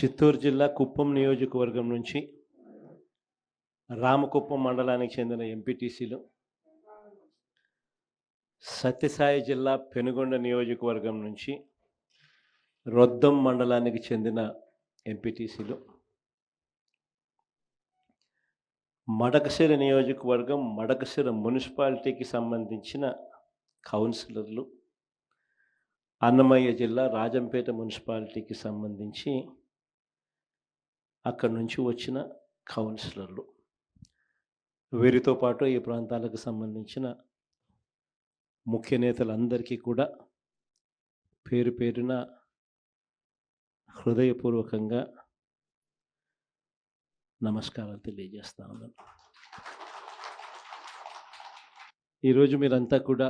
చిత్తూరు జిల్లా కుప్పం నియోజకవర్గం నుంచి రామకుప్పం మండలానికి చెందిన ఎంపీటీసీలు, సత్యసాయి జిల్లా పెనుగొండ నియోజకవర్గం నుంచి రొద్దం మండలానికి చెందిన ఎంపీటీసీలు, మడకశిర నియోజకవర్గం మడకశిర మున్సిపాలిటీకి సంబంధించిన కౌన్సిలర్లు, అన్నమయ్య జిల్లా రాజంపేట మున్సిపాలిటీకి సంబంధించి అక్కడి నుంచి వచ్చిన కౌన్సిలర్లు, వీరితో పాటు ఈ ప్రాంతాలకు సంబంధించిన ముఖ్య నేతలందరికీ కూడా పేరు పేరున హృదయపూర్వకంగా నమస్కారాలు తెలియజేస్తా ఉన్నాను. ఈరోజు మీరంతా కూడా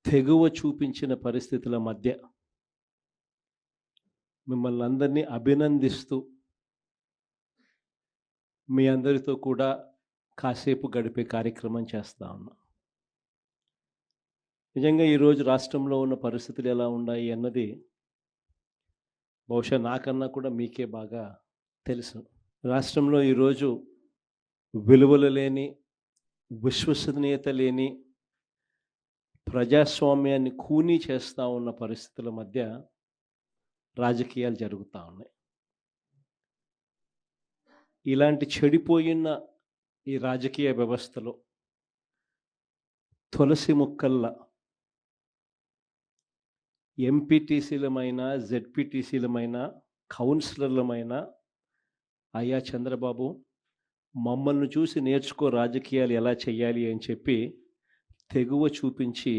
తెగువ చూపించిన పరిస్థితుల మధ్య మిమ్మల్ని అందరినీ అభినందిస్తూ మీ అందరితో కూడా కాసేపు గడిపే కార్యక్రమం చేస్తూ ఉన్నాం. నిజంగా ఈరోజు రాష్ట్రంలో ఉన్న పరిస్థితులు ఎలా ఉన్నాయి అన్నది బహుశా నాకన్నా కూడా మీకే బాగా తెలుసు. రాష్ట్రంలో ఈరోజు విలువలు లేని, విశ్వసనీయత లేని, ప్రజాస్వామ్యాన్ని కూనీ చేస్తూ ఉన్న పరిస్థితుల మధ్య రాజకీయాలు జరుగుతూ ఉన్నాయి. ఇలాంటి చెడిపోయిన ఈ రాజకీయ వ్యవస్థలో తులసి మొక్కల్లా ఎంపీటీసీలమైన, జెడ్పీటీసీలమైన, కౌన్సిలర్లమైన అయ్యా చంద్రబాబు మమ్మల్ని చూసి నేర్చుకో రాజకీయాలు ఎలా చేయాలి అని చెప్పి తెగువ చూపించి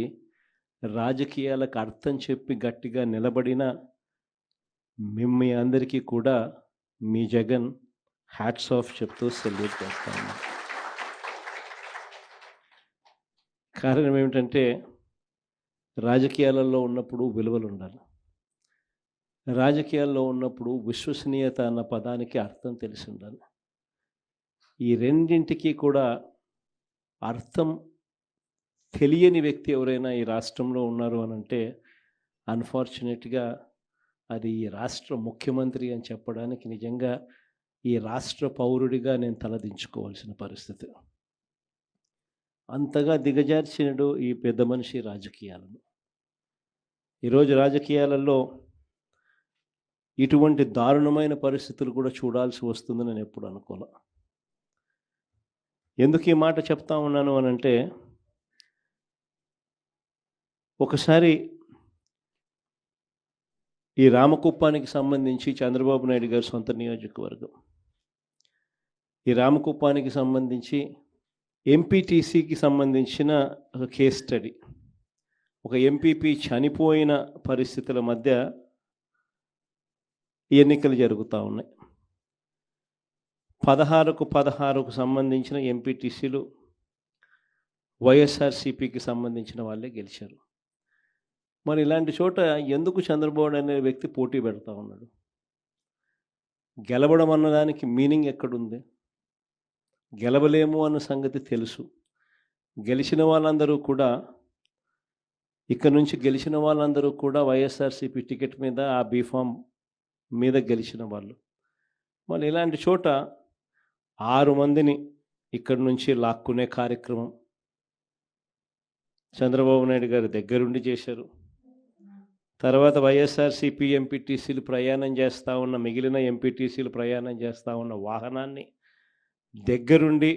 రాజకీయాలకు అర్థం చెప్పి గట్టిగా నిలబడిన మీ అందరికీ కూడా మీ జగన్ హ్యాట్స్ ఆఫ్ చెప్తూ సెల్యూట్ చేస్తా ఉన్నాను. కారణం ఏమిటంటే రాజకీయాలలో ఉన్నప్పుడు విలువలు ఉండాలి. రాజకీయాల్లో ఉన్నప్పుడు విశ్వసనీయత అన్న పదానికి అర్థం తెలిసి ఉండాలి. ఈ రెండింటికి కూడా అర్థం తెలియని వ్యక్తి ఎవరైనా ఈ రాష్ట్రంలో ఉన్నారు అని అంటే అన్ఫార్చునేట్గా అది ఈ రాష్ట్ర ముఖ్యమంత్రి అని చెప్పడానికి నిజంగా ఈ రాష్ట్ర పౌరుడిగా నేను తలదించుకోవాల్సిన పరిస్థితి. అంతగా దిగజార్చినడు ఈ పెద్ద మనిషి రాజకీయాలను. ఈరోజు రాజకీయాలలో ఇటువంటి దారుణమైన పరిస్థితులు కూడా చూడాల్సి వస్తుందని నేను ఎప్పుడు అనుకోలే. ఎందుకు ఈ మాట చెప్తా ఉన్నాను అని అంటే, ఒకసారి ఈ రామకుప్పానికి సంబంధించి చంద్రబాబు నాయుడు గారి సొంత నియోజకవర్గం, ఈ రామకుప్పానికి సంబంధించి ఎంపీటీసీకి సంబంధించిన ఒక కేస్ స్టడీ, ఒక ఎంపీపీ చనిపోయిన పరిస్థితుల మధ్య ఎన్నికలు జరుగుతూ ఉన్నాయి. 16కు సంబంధించిన ఎంపీటీసీలు వైఎస్ఆర్సీపీకి సంబంధించిన వాళ్ళే గెలిచారు. మరి ఇలాంటి చోట ఎందుకు చంద్రబాబు అనే వ్యక్తి పోటీ పెడతా ఉన్నాడు? గెలవడం అన్నదానికి మీనింగ్ ఎక్కడుంది? గెలవలేము అన్న సంగతి తెలుసు. గెలిచిన వాళ్ళందరూ కూడా, ఇక్కడ నుంచి గెలిచిన వాళ్ళందరూ కూడా వైఎస్ఆర్సీపీ టికెట్ మీద, ఆ బీఫామ్ మీద గెలిచిన వాళ్ళు. మరి ఇలాంటి చోట 6 మందిని ఇక్కడి నుంచి లాక్కునే కార్యక్రమం చంద్రబాబు నాయుడు గారి దగ్గరుండి చేశారు. తర్వాత వైఎస్ఆర్సీపీ ఎంపీటీసీలు ప్రయాణం చేస్తూ ఉన్న, మిగిలిన ఎంపీటీసీలు ప్రయాణం చేస్తూ ఉన్న వాహనాన్ని దగ్గరుండి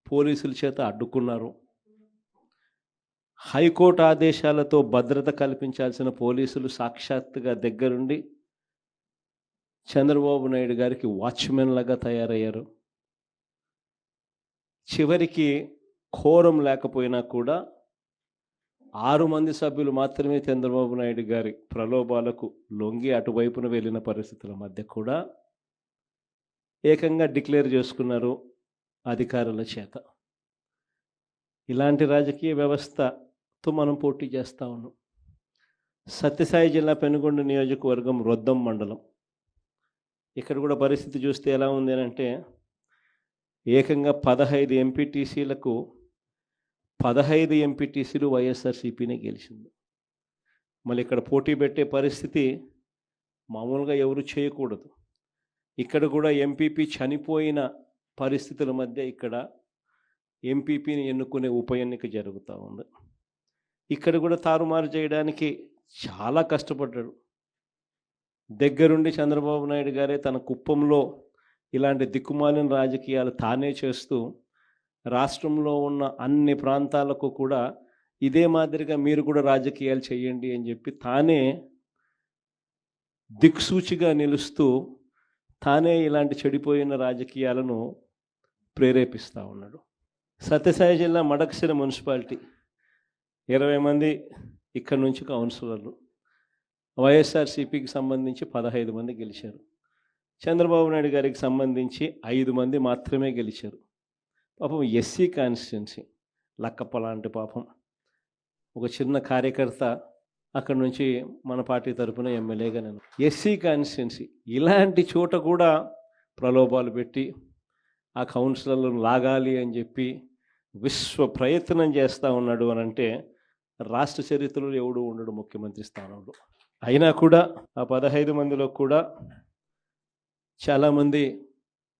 పోలీసుల చేత అడ్డుకున్నారు. హైకోర్టు ఆదేశాలతో భద్రత కల్పించాల్సిన పోలీసులు సాక్షాత్తుగా దగ్గరుండి చంద్రబాబు నాయుడు గారికి వాచ్మెన్ లాగా తయారయ్యారు. చివరికి కోరం లేకపోయినా కూడా 6 మంది సభ్యులు మాత్రమే చంద్రబాబు నాయుడు గారి ప్రలోభాలకు లొంగి అటువైపున వెళ్ళిన పరిస్థితుల మధ్య కూడా ఏకంగా డిక్లేర్ చేసుకున్నారు అధికారుల చేత. ఇలాంటి రాజకీయ వ్యవస్థతో మనం పోటీ చేస్తూ ఉన్నాం. సత్యసాయి జిల్లా పెనుగొండ నియోజకవర్గం రొద్దం మండలం, ఇక్కడ కూడా పరిస్థితి చూస్తే ఎలా ఉంది అని అంటే, ఏకంగా 15 ఎంపీటీసీలకు 15 ఎంపీటీసీలు వైఎస్ఆర్సీపీనే గెలిచింది. మళ్ళీ ఇక్కడ పోటీ పెట్టే పరిస్థితి మామూలుగా ఎవరు చేయకూడదు. ఇక్కడ కూడా ఎంపీపీ చనిపోయిన పరిస్థితుల మధ్య ఇక్కడ ఎంపీపీని ఎన్నుకునే ఉప ఎన్నిక జరుగుతూ ఉంది. ఇక్కడ కూడా తారుమారు చేయడానికి చాలా కష్టపడ్డాడు. దగ్గరుండి చంద్రబాబు నాయుడు గారే తన కుప్పంలో ఇలాంటి దిక్కుమాలిన రాజకీయాలు తానే చేస్తూ రాష్ట్రంలో ఉన్న అన్ని ప్రాంతాలకు కూడా ఇదే మాదిరిగా మీరు కూడా రాజకీయాలు చేయండి అని చెప్పి తానే దిక్సూచిగా నిలుస్తూ తానే ఇలాంటి చెడిపోయిన రాజకీయాలను ప్రేరేపిస్తూ ఉన్నాడు. సత్యసాయి జిల్లా మడకశిర మున్సిపాలిటీ 20 మంది ఇక్కడ నుంచి కౌన్సిలర్లు, వైఎస్ఆర్సీపీకి సంబంధించి 15 మంది గెలిచారు. చంద్రబాబు నాయుడు గారికి సంబంధించి 5 మంది మాత్రమే గెలిచారు. పాపం ఎస్సీ కాన్స్టిట్యున్సీ లక్కప్ప లాంటి పాపం ఒక చిన్న కార్యకర్త అక్కడ నుంచి మన పార్టీ తరఫున ఎమ్మెల్యేగా నేను ఎస్సీ కాన్స్టిట్యున్సీ ఇలాంటి చోట కూడా ప్రలోభాలు పెట్టి ఆ కౌన్సిలర్లను లాగాలి అని చెప్పి విశ్వ ప్రయత్నం చేస్తూ ఉన్నాడు అని అంటే రాష్ట్ర చరిత్రలో ఎవడు ఉండడు ముఖ్యమంత్రి స్థానంలో. అయినా కూడా ఆ 15 మందిలో కూడా చాలామంది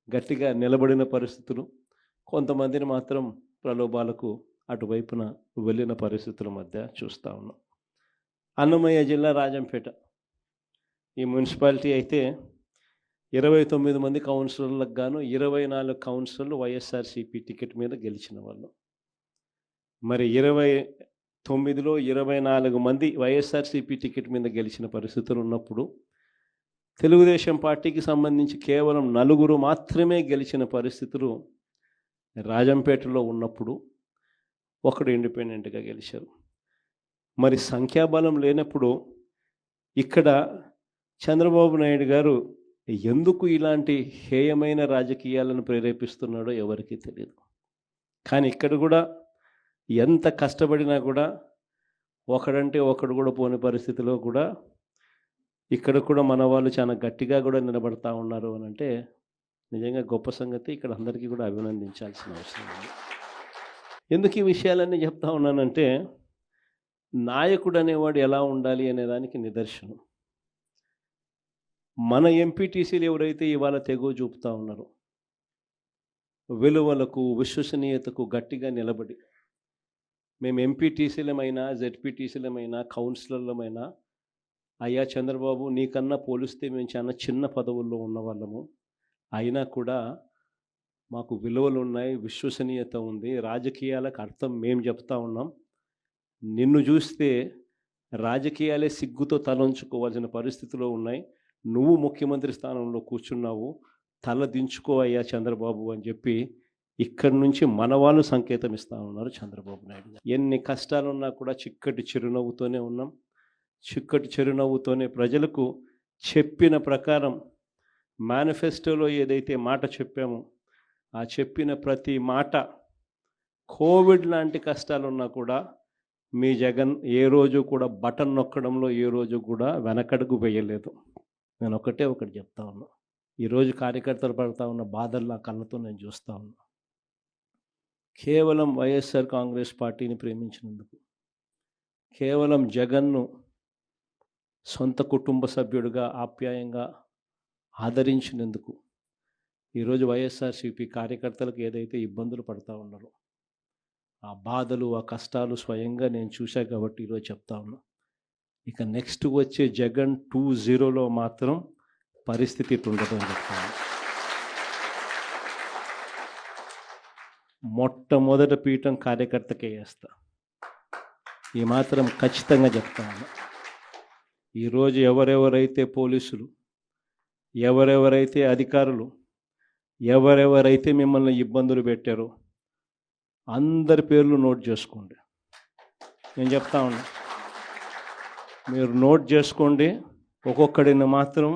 గట్టిగా నిలబడిన పరిస్థితులు, కొంతమందిని మాత్రం ప్రలోభాలకు అటువైపున వెళ్ళిన పరిస్థితుల మధ్య చూస్తూ ఉన్నాం. అన్నమయ్య జిల్లా రాజంపేట ఈ మున్సిపాలిటీ అయితే 29 మంది కౌన్సిలర్లకు గాను 24 కౌన్సిలర్లు వైఎస్ఆర్సీపీ టికెట్ మీద గెలిచిన వాళ్ళు. మరి 29లో 24 మంది వైఎస్ఆర్సీపీ టికెట్ మీద గెలిచిన పరిస్థితులు ఉన్నప్పుడు తెలుగుదేశం పార్టీకి సంబంధించి కేవలం 4 మాత్రమే గెలిచిన పరిస్థితులు రాజంపేటలో ఉన్నప్పుడు ఒకడు ఇండిపెండెంట్గా గెలిచారు. మరి సంఖ్యాబలం లేనప్పుడు ఇక్కడ చంద్రబాబు నాయుడు గారు ఎందుకు ఇలాంటి హేయమైన రాజకీయాలను ప్రేరేపిస్తున్నాడో ఎవరికీ తెలియదు. కానీ ఇక్కడ కూడా ఎంత కష్టపడినా కూడా ఒకడంటే ఒకడు కూడా పోని పరిస్థితిలో కూడా ఇక్కడ కూడా మన వాళ్ళు చాలా గట్టిగా కూడా నిలబడతా ఉన్నారు అని అంటే నిజంగా గొప్ప సంగతి. ఇక్కడ అందరికీ కూడా అభినందించాల్సిన అవసరం ఉంది. ఎందుకు ఈ విషయాలన్నీ చెప్తా ఉన్నానంటే నాయకుడు అనేవాడు ఎలా ఉండాలి అనేదానికి నిదర్శనం. మన ఎంపీటీసీలు ఎవరైతే ఇవాళ తెగో చూపుతూ ఉన్నారో విలువలకు విశ్వసనీయతకు గట్టిగా నిలబడి మేము ఎంపీటీసీలమైనా జెడ్పీటీసీలమైనా కౌన్సిలర్లమైనా అయ్యా చంద్రబాబు నీకన్నా పోలిస్తే మేము చాలా చిన్న పదవుల్లో ఉన్న వాళ్ళము, అయినా కూడా మాకు విలువలు ఉన్నాయి, విశ్వసనీయత ఉంది, రాజకీయాలకు అర్థం మేము చెప్తా ఉన్నాం, నిన్ను చూస్తే రాజకీయాలే సిగ్గుతో తలంచుకోవాల్సిన పరిస్థితిలో ఉన్నాయి, నువ్వు ముఖ్యమంత్రి స్థానంలో కూర్చున్నావు, తల దించుకో అయ్యా చంద్రబాబు అని చెప్పి ఇక్కడి నుంచి మన వాళ్ళు సంకేతం ఇస్తూ ఉన్నారు చంద్రబాబు నాయుడు గారు. ఎన్ని కష్టాలున్నా కూడా చిక్కటి చిరునవ్వుతోనే ఉన్నాం. చిక్కటి చిరునవ్వుతోనే ప్రజలకు చెప్పిన ప్రకారం మేనిఫెస్టోలో ఏదైతే మాట చెప్పామో ఆ చెప్పిన ప్రతి మాట కోవిడ్ లాంటి కష్టాలున్నా కూడా మీ జగన్ ఏ రోజు కూడా బటన్ నొక్కడంలో ఏ రోజు కూడా వెనకడుగు వేయలేదు. నేను ఒకటి చెప్తా ఉన్నా, ఈరోజు కార్యకర్తలు పడుతూ ఉన్న బాధలు నా కళ్ళతో నేను చూస్తూ ఉన్నా. కేవలం వైఎస్ఆర్ కాంగ్రెస్ పార్టీని ప్రేమించినందుకు, కేవలం జగన్ను సొంత కుటుంబ సభ్యుడిగా ఆప్యాయంగా ఆదరించినందుకు ఈరోజు వైఎస్ఆర్సీపీ కార్యకర్తలకు ఏదైతే ఇబ్బందులు పడుతూ ఉన్నారో ఆ బాధలు ఆ కష్టాలు స్వయంగా నేను చూశా కాబట్టి ఈరోజు చెప్తా ఉన్నా. ఇక నెక్స్ట్ వచ్చే జగన్ 2.0లో మాత్రం పరిస్థితి ఇట్లుండదు అని చెప్తాను. మొట్టమొదట పీఠం కార్యకర్తకే వేస్తా, ఈ మాత్రం ఖచ్చితంగా చెప్తాను. ఈరోజు ఎవరెవరైతే పోలీసులు, ఎవరెవరైతే అధికారులు, ఎవరెవరైతే మిమ్మల్ని ఇబ్బందులు పెట్టారో అందరి పేర్లు నోట్ చేసుకోండి. నేను చెప్తా ఉన్నా, మీరు నోట్ చేసుకోండి. ఒక్కొక్కడిని మాత్రం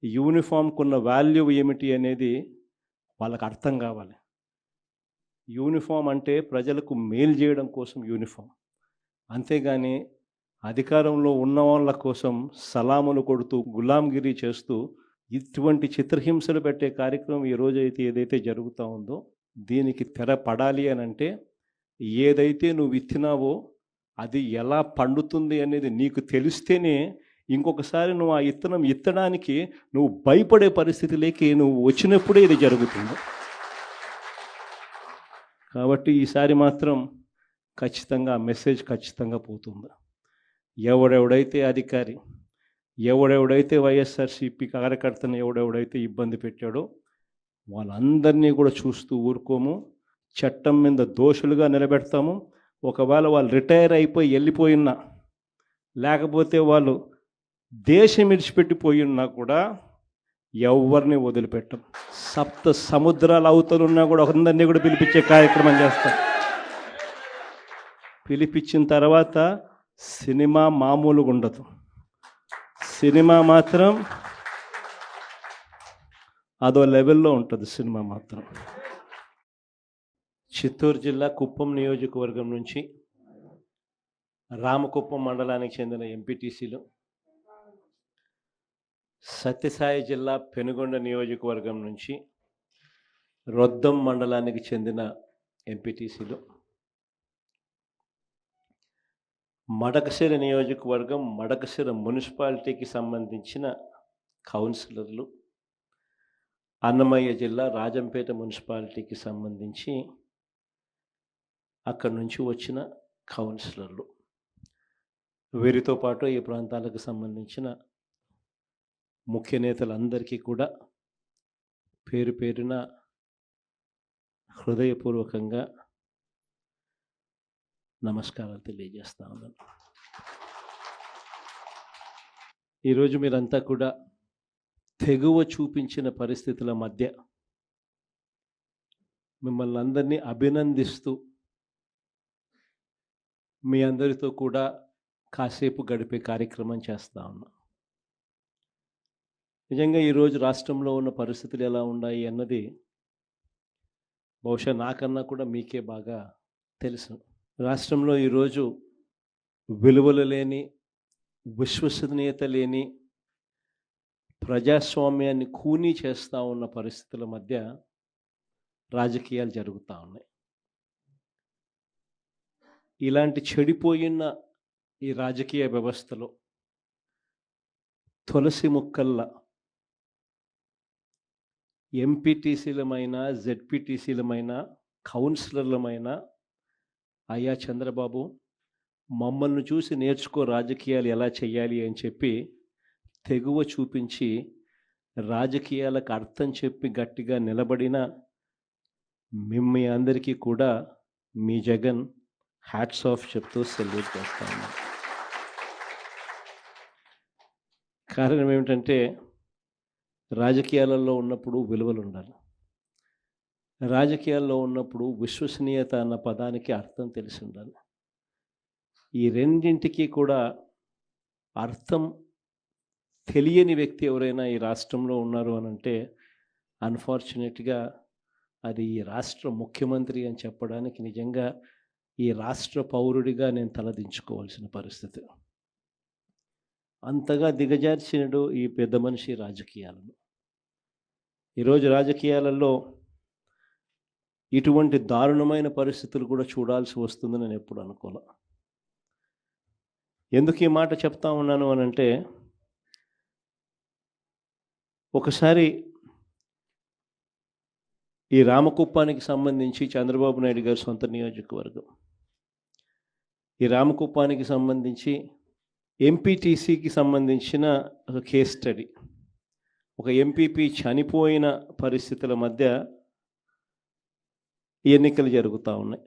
యూనిఫామ్కు ఉన్న వాల్యూ ఏమిటి అనేది వాళ్ళకి అర్థం కావాలి. యూనిఫామ్ అంటే ప్రజలకు మేలు చేయడం కోసం యూనిఫామ్, అంతేగాని అధికారంలో ఉన్న వాళ్ళ కోసం సలాములు కొడుతూ గులాంగిరి చేస్తూ ఇటువంటి చిత్రహింసలు పెట్టే కార్యక్రమం ఈరోజైతే ఏదైతే జరుగుతూ ఉందో దీనికి తెర పడాలి అని అంటే ఏదైతే నువ్వు విత్తినావో అది ఎలా పండుతుంది అనేది నీకు తెలిస్తేనే ఇంకొకసారి నువ్వు ఆ ఇత్తనం ఇత్తడానికి నువ్వు భయపడే పరిస్థితిలోకి నువ్వు వచ్చినప్పుడే ఇది జరుగుతుంది. కాబట్టి ఈసారి మాత్రం ఖచ్చితంగా ఆ మెసేజ్ ఖచ్చితంగా పోతుంది. ఎవడెవడైతే అధికారి, ఎవడెవడైతే వైఎస్ఆర్సీపీ కార్యకర్తను ఎవడెవడైతే ఇబ్బంది పెట్టాడో వాళ్ళందరినీ కూడా చూస్తూ ఊరుకోము. చట్టం మీద దోషులుగా నిలబెడతాము. ఒకవేళ వాళ్ళు రిటైర్ అయిపోయి వెళ్ళిపోయినా, లేకపోతే వాళ్ళు దేశం విడిచిపెట్టిపోయి ఉన్నా కూడా ఎవరిని వదిలిపెట్టం. సప్త సముద్రాల అవతలున్నా కూడా అందరినీ కూడా పిలిపించే కార్యక్రమం చేస్తాం. పిలిపించిన తర్వాత సినిమా మామూలుగా ఉండదు. సినిమా మాత్రం అదో లెవెల్లో ఉంటుంది. సినిమా మాత్రం చిత్తూరు జిల్లా కుప్పం నియోజకవర్గం నుంచి రామకుప్పం మండలానికి చెందిన ఎంపీటీసీలు, సత్యసాయి జిల్లా పెనుగొండ నియోజకవర్గం నుంచి రొద్దం మండలానికి చెందిన ఎంపీటీసీలు, మడకశిర నియోజకవర్గం మడకశిర మున్సిపాలిటీకి సంబంధించిన కౌన్సిలర్లు, అన్నమయ్య జిల్లా రాజంపేట మున్సిపాలిటీకి సంబంధించి అక్కడి నుంచి వచ్చిన కౌన్సిలర్లు, వీరితో పాటు ఈ ప్రాంతాలకు సంబంధించిన ముఖ్య నేతలందరికీ కూడా పేరు పేరున హృదయపూర్వకంగా నమస్కారాలు తెలియజేస్తా ఉన్నాను. ఈరోజు మీరంతా కూడా తెగువ చూపించిన పరిస్థితుల మధ్య మిమ్మల్ని అందరినీ అభినందిస్తూ మీ అందరితో కూడా కాసేపు గడిపే కార్యక్రమం చేస్తా ఉన్నా. నిజంగా ఈరోజు రాష్ట్రంలో ఉన్న పరిస్థితులు ఎలా ఉన్నాయి అన్నది బహుశా నాకన్నా కూడా మీకే బాగా తెలుసు. రాష్ట్రంలో ఈరోజు విలువలు లేని, విశ్వసనీయత లేని, ప్రజాస్వామ్యాన్ని కూనీ చేస్తూ ఉన్న పరిస్థితుల మధ్య రాజకీయాలు జరుగుతూ ఉన్నాయి. ఇలాంటి చెడిపోయిన ఈ రాజకీయ వ్యవస్థలో తులసి ముక్కల్లా ఎంపీటీసీలమైన, జెడ్పీటీసీలమైన, కౌన్సిలర్లమైన అయ్యా చంద్రబాబు మమ్మల్ని చూసి నేర్చుకో రాజకీయాలు ఎలా చేయాలి అని చెప్పి తెగువ చూపించి రాజకీయాలకు అర్థం చెప్పి గట్టిగా నిలబడిన మీ అందరికీ కూడా మీ జగన్ హ్యాట్స్ ఆఫ్ చెప్తూ సెల్యూట్ చేస్తా ఉన్నాను. కారణం ఏమిటంటే రాజకీయాలలో ఉన్నప్పుడు విలువలు ఉండాలి. రాజకీయాల్లో ఉన్నప్పుడు విశ్వసనీయత అన్న పదానికి అర్థం తెలిసి ఉండాలి. ఈ రెండింటికి కూడా అర్థం తెలియని వ్యక్తి ఎవరైనా ఈ రాష్ట్రంలో ఉన్నారు అని అంటే అన్ఫార్చునేట్గా అది ఈ రాష్ట్ర ముఖ్యమంత్రి అని చెప్పడానికి నిజంగా ఈ రాష్ట్ర పౌరుడిగా నేను తలదించుకోవాల్సిన పరిస్థితి. అంతగా దిగజార్చినడు ఈ పెద్ద మనిషి రాజకీయాలను. ఈరోజు రాజకీయాలలో ఇటువంటి దారుణమైన పరిస్థితులు కూడా చూడాల్సి వస్తుందని నేను ఎప్పుడు అనుకోలే. ఎందుకు ఈ మాట చెప్తా ఉన్నాను అని అంటే, ఒకసారి ఈ రామకుప్పానికి సంబంధించి చంద్రబాబు నాయుడు గారి సొంత నియోజకవర్గం, ఈ రామకుప్పానికి సంబంధించి ఎంపీటీసీకి సంబంధించిన ఒక కేస్ స్టడీ, ఒక ఎంపీపీ చనిపోయిన పరిస్థితుల మధ్య ఎన్నికలు జరుగుతూ ఉన్నాయి.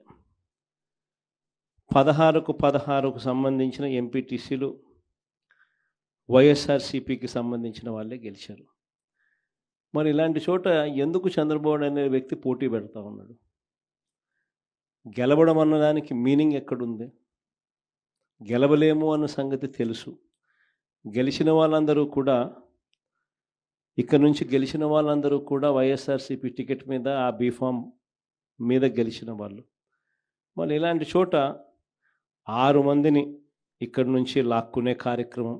16కు సంబంధించిన ఎంపీటీసీలు వైఎస్ఆర్సీపీకి సంబంధించిన వాళ్ళే గెలిచారు. మరి ఇలాంటి చోట ఎందుకు చంద్రబాబు అనే వ్యక్తి పోటీ పెడతా ఉన్నాడు? గెలవడం అన్నదానికి మీనింగ్ ఎక్కడుంది? గెలవలేము అన్న సంగతి తెలుసు. గెలిచిన వాళ్ళందరూ కూడా, ఇక్కడ నుంచి గెలిచిన వాళ్ళందరూ కూడా వైఎస్ఆర్సీపీ టికెట్ మీద, ఆ బీఫామ్ మీద గెలిచిన వాళ్ళు. మరి ఇలాంటి చోట 6 మందిని ఇక్కడి నుంచి లాక్కునే కార్యక్రమం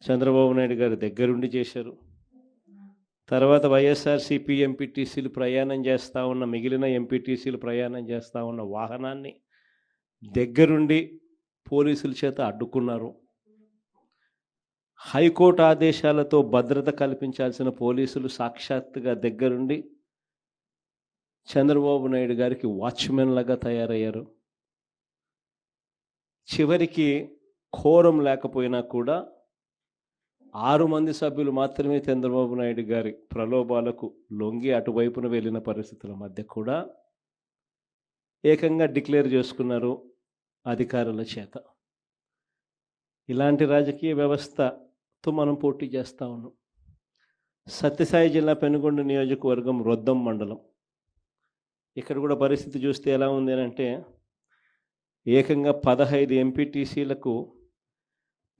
చంద్రబాబు నాయుడు గారి దగ్గరుండి చేశారు. తర్వాత వైఎస్ఆర్సీపీ ఎంపీటీసీలు ప్రయాణం చేస్తూ ఉన్న, మిగిలిన ఎంపీటీసీలు ప్రయాణం చేస్తూ ఉన్న వాహనాన్ని దగ్గరుండి పోలీసుల చేత అడ్డుకున్నారు. హైకోర్టు ఆదేశాలతో భద్రత కల్పించాల్సిన పోలీసులు సాక్షాత్తుగా దగ్గరుండి చంద్రబాబు నాయుడు గారికి వాచ్మెన్ లాగా తయారయ్యారు. చివరికి కోరం లేకపోయినా కూడా 6 మంది సభ్యులు మాత్రమే చంద్రబాబు నాయుడు గారి ప్రలోభాలకు లొంగి అటువైపున వెళ్ళిన పరిస్థితుల మధ్య కూడా ఏకంగా డిక్లేర్ చేసుకున్నారు అధికారుల చేత. ఇలాంటి రాజకీయ వ్యవస్థతో మనం పోటీ చేస్తూ ఉన్నాం. సత్యసాయి జిల్లా పెనుగొండ నియోజకవర్గం రొద్దం మండలం, ఇక్కడ కూడా పరిస్థితి చూస్తే ఎలా ఉంది అంటే ఏకంగా 15 ఎంపీటీసీలకు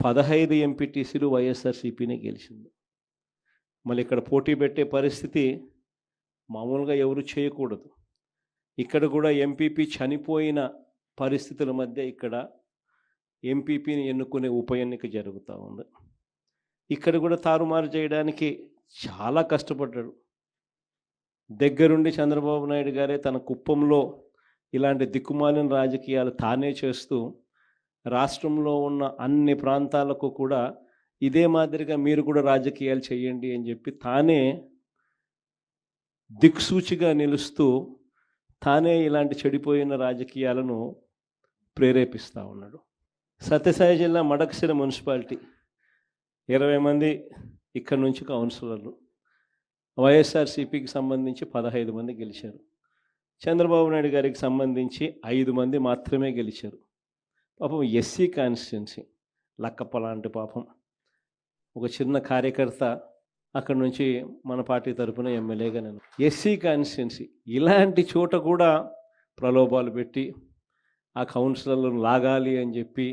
15 ఎంపీటీసీలు వైఎస్ఆర్సీపీనే గెలిచింది. మళ్ళీ ఇక్కడ పోటీ పెట్టే పరిస్థితి మామూలుగా ఎవరు చేయకూడదు. ఇక్కడ కూడా ఎంపీపీ చనిపోయిన పరిస్థితుల మధ్య ఇక్కడ ఎంపీపీని ఎన్నుకునే ఉప ఎన్నిక జరుగుతూ ఉంది. ఇక్కడ కూడా తారుమారు చేయడానికి చాలా కష్టపడ్డాడు. దగ్గరుండి చంద్రబాబు నాయుడు గారే తన కుప్పంలో ఇలాంటి దిక్కుమాలిన రాజకీయాలు తానే చేస్తూ రాష్ట్రంలో ఉన్న అన్ని ప్రాంతాలకు కూడా ఇదే మాదిరిగా మీరు కూడా రాజకీయాలు చేయండి అని చెప్పి తానే దిక్సూచిగా నిలుస్తూ తానే ఇలాంటి చెడిపోయిన రాజకీయాలను ప్రేరేపిస్తూ ఉన్నాడు. సత్యసాయి జిల్లా మడకశిర మున్సిపాలిటీ 20 మంది ఇక్కడ నుంచి కౌన్సిలర్లు, వైఎస్ఆర్సీపీకి సంబంధించి 15 మంది గెలిచారు. చంద్రబాబు నాయుడు గారికి సంబంధించి 5 మంది మాత్రమే గెలిచారు. పాపం ఎస్సీ కాన్స్టిట్యున్సీ లక్కప్ప లాంటి పాపం ఒక చిన్న కార్యకర్త అక్కడ నుంచి మన పార్టీ తరఫున ఎమ్మెల్యేగా నేను ఎస్సీ కాన్స్టిట్యున్సీ ఇలాంటి చోట కూడా ప్రలోభాలు పెట్టి ఆ కౌన్సిలర్లను లాగాలి అని చెప్పి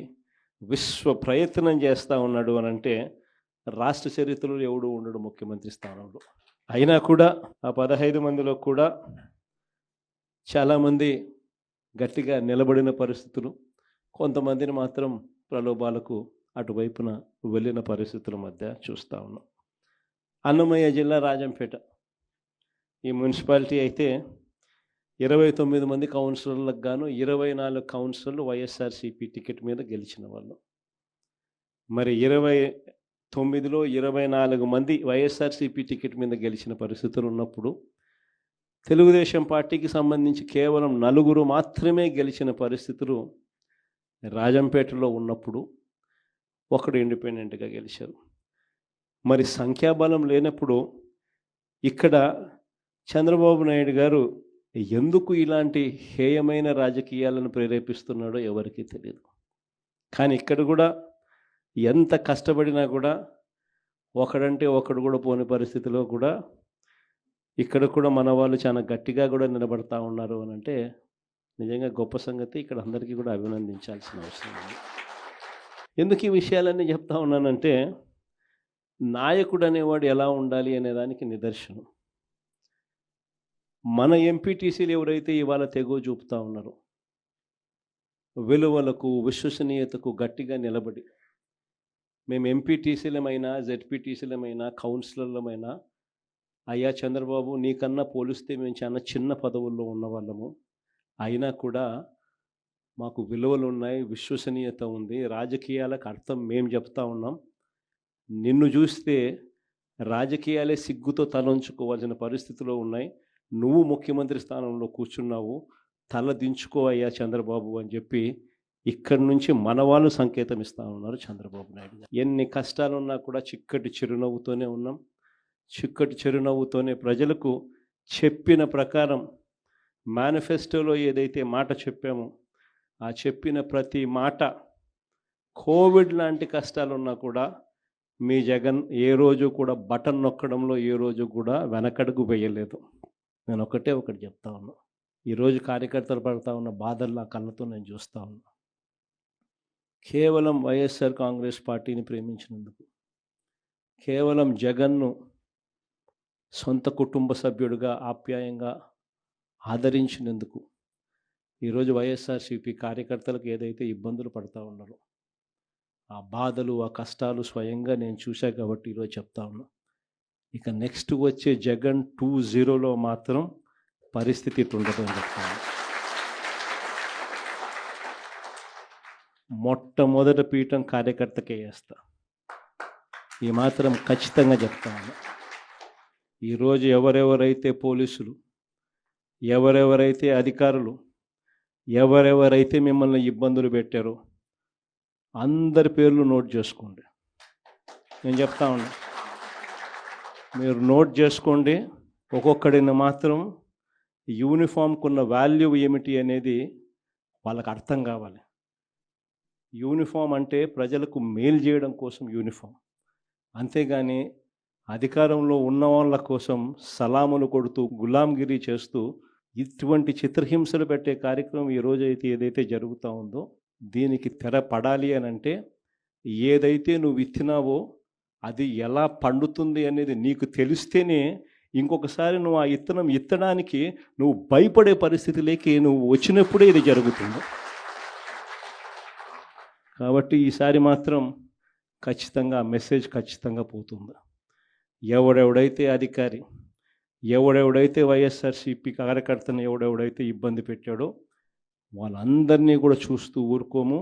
విశ్వ ప్రయత్నం చేస్తూ ఉన్నాడు అని అంటే రాష్ట్ర చరిత్రలో ఎవడు ఉండడు ముఖ్యమంత్రి స్థానంలో. అయినా కూడా ఆ 15 మందిలో కూడా చాలామంది గట్టిగా నిలబడిన పరిస్థితులు, కొంతమందిని మాత్రం ప్రలోభాలకు అటువైపున వెళ్ళిన పరిస్థితుల మధ్య చూస్తూ ఉన్నాం. అన్నమయ్య జిల్లా రాజంపేట ఈ మున్సిపాలిటీ అయితే 29 మంది కౌన్సిలర్లకు గాను 24 కౌన్సిలర్లు వైఎస్ఆర్సీపీ టికెట్ మీద గెలిచిన వాళ్ళు. మరి 29లో 24 మంది వైఎస్ఆర్సీపీ టికెట్ మీద గెలిచిన పరిస్థితులు ఉన్నప్పుడు తెలుగుదేశం పార్టీకి సంబంధించి కేవలం 4 మాత్రమే గెలిచిన పరిస్థితులు రాజంపేటలో ఉన్నప్పుడు ఒకడు ఇండిపెండెంట్గా గెలిచారు. మరి సంఖ్యాబలం లేనప్పుడు ఇక్కడ చంద్రబాబు నాయుడు గారు ఎందుకు ఇలాంటి హేయమైన రాజకీయాలను ప్రేరేపిస్తున్నాడో ఎవరికీ తెలియదు. కానీ ఇక్కడ కూడా ఎంత కష్టపడినా కూడా ఒకడంటే ఒకడు కూడా పోని పరిస్థితిలో కూడా ఇక్కడ కూడా మన వాళ్ళు చాలా గట్టిగా కూడా నిలబడతా ఉన్నారు అని అంటే నిజంగా గొప్ప సంగతి. ఇక్కడ అందరికీ కూడా అభినందించాల్సిన అవసరం ఉంది. ఎందుకు ఈ విషయాలన్నీ చెప్తా ఉన్నానంటే నాయకుడు అనేవాడు ఎలా ఉండాలి అనేదానికి నిదర్శనం. మన ఎంపీటీసీలు ఎవరైతే ఇవాళ తెగో చూపుతూ ఉన్నారో విలువలకు విశ్వసనీయతకు గట్టిగా నిలబడి మేము ఎంపీటీసీలమైనా జెడ్పీటీసీలమైనా కౌన్సిలర్లమైనా అయ్యా చంద్రబాబు నీకన్నా పోలిస్తే మేము చాలా చిన్న పదవుల్లో ఉన్నవాళ్ళము, అయినా కూడా మాకు విలువలు ఉన్నాయి, విశ్వసనీయత ఉంది, రాజకీయాలకు అర్థం మేము చెప్తా ఉన్నాం, నిన్ను చూస్తే రాజకీయాలే సిగ్గుతో తలంచుకోవాల్సిన పరిస్థితిలో ఉన్నాయి, నువ్వు ముఖ్యమంత్రి స్థానంలో కూర్చున్నావు, తల దించుకో అయ్యా చంద్రబాబు అని చెప్పి ఇక్కడి నుంచి మన వాళ్ళు సంకేతం ఇస్తూ ఉన్నారు చంద్రబాబు నాయుడు గారు. ఎన్ని కష్టాలున్నా కూడా చిక్కటి చిరునవ్వుతోనే ఉన్నాం. చిక్కటి చిరునవ్వుతోనే ప్రజలకు చెప్పిన ప్రకారం మేనిఫెస్టోలో ఏదైతే మాట చెప్పామో ఆ చెప్పిన ప్రతి మాట కోవిడ్ లాంటి కష్టాలున్నా కూడా మీ జగన్ ఏ రోజు కూడా బటన్ నొక్కడంలో ఏ రోజు కూడా వెనకడుగు వేయలేదు. నేను ఒకటి చెప్తా ఉన్నా, ఈరోజు కార్యకర్తలు పడుతూ ఉన్న బాధలు నా కళ్ళతో నేను చూస్తూ ఉన్నా. కేవలం వైఎస్ఆర్ కాంగ్రెస్ పార్టీని ప్రేమించినందుకు, కేవలం జగన్ను సొంత కుటుంబ సభ్యుడిగా ఆప్యాయంగా ఆదరించినందుకు ఈరోజు వైఎస్ఆర్సీపీ కార్యకర్తలకు ఏదైతే ఇబ్బందులు పడుతూ ఉన్నారో ఆ బాధలు ఆ కష్టాలు స్వయంగా నేను చూశా కాబట్టి ఈరోజు చెప్తా ఉన్నా. ఇక నెక్స్ట్ వచ్చే జగన్ 2.0లో మాత్రం పరిస్థితి ఉండదు అని చెప్తాను. మొట్టమొదటి పీఠం కార్యకర్తకే వేస్తా. ఈ మాత్రం ఖచ్చితంగా చెప్తాను. ఈరోజు ఎవరెవరైతే పోలీసులు, ఎవరెవరైతే అధికారులు, ఎవరెవరైతే మిమ్మల్ని ఇబ్బందులు పెట్టారో అందరి పేర్లు నోట్ చేసుకోండి. నేను చెప్తా ఉన్నా, మీరు నోట్ చేసుకోండి. ఒక్కొక్కడిని మాత్రం యూనిఫామ్కు ఉన్న వాల్యూ ఏమిటి అనేది వాళ్ళకి అర్థం కావాలి. యూనిఫామ్ అంటే ప్రజలకు మేలు చేయడం కోసం యూనిఫామ్, అంతేగాని అధికారంలో ఉన్న వాళ్ళ కోసం సలాములు కొడుతూ గులాంగిరి చేస్తూ ఇటువంటి చిత్రహింసలు పెట్టే కార్యక్రమం ఈరోజు అయితే ఏదైతే జరుగుతూ ఉందో దీనికి తెర పడాలి అని అంటే ఏదైతే నువ్వు విత్తినావో అది ఎలా పండుతుంది అనేది నీకు తెలిస్తేనే ఇంకొకసారి నువ్వు ఆ విత్తనం విత్తడానికి నువ్వు భయపడే పరిస్థితిలోకి నువ్వు వచ్చినప్పుడే ఇది జరుగుతుంది. కాబట్టి ఈసారి మాత్రం ఖచ్చితంగా మెసేజ్ ఖచ్చితంగా పోతుంది. ఎవడెవడైతే అధికారి, ఎవడెవడైతే వైఎస్ఆర్సీపీ కార్యకర్తను ఎవడెవడైతే ఇబ్బంది పెట్టాడో వాళ్ళందరినీ కూడా చూస్తూ ఊరుకోము.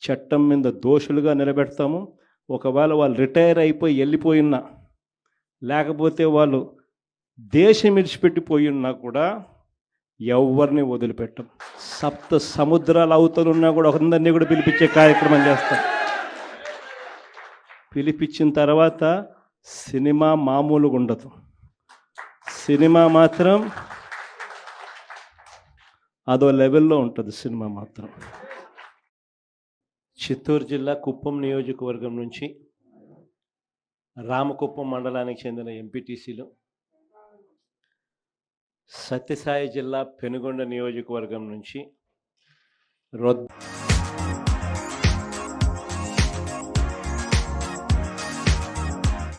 చట్టం మీద దోషులుగా నిలబెడతాము. ఒకవేళ వాళ్ళు రిటైర్ అయిపోయి వెళ్ళిపోయినా, లేకపోతే వాళ్ళు దేశం విడిచిపెట్టిపోయినా కూడా ఎవరిని వదిలిపెట్టం. సప్త సముద్రాల అవతలున్నా కూడా అందరినీ కూడా పిలిపించే కార్యక్రమం చేస్తాం. పిలిపించిన తర్వాత సినిమా మామూలుగా ఉండదు. సినిమా మాత్రం అదో లెవెల్లో ఉంటుంది. సినిమా మాత్రం చిత్తూరు జిల్లా కుప్పం నియోజకవర్గం నుంచి రామకుప్పం మండలానికి చెందిన ఎంపీటీసీలు, సత్యసాయి జిల్లా పెనుగొండ నియోజకవర్గం నుంచి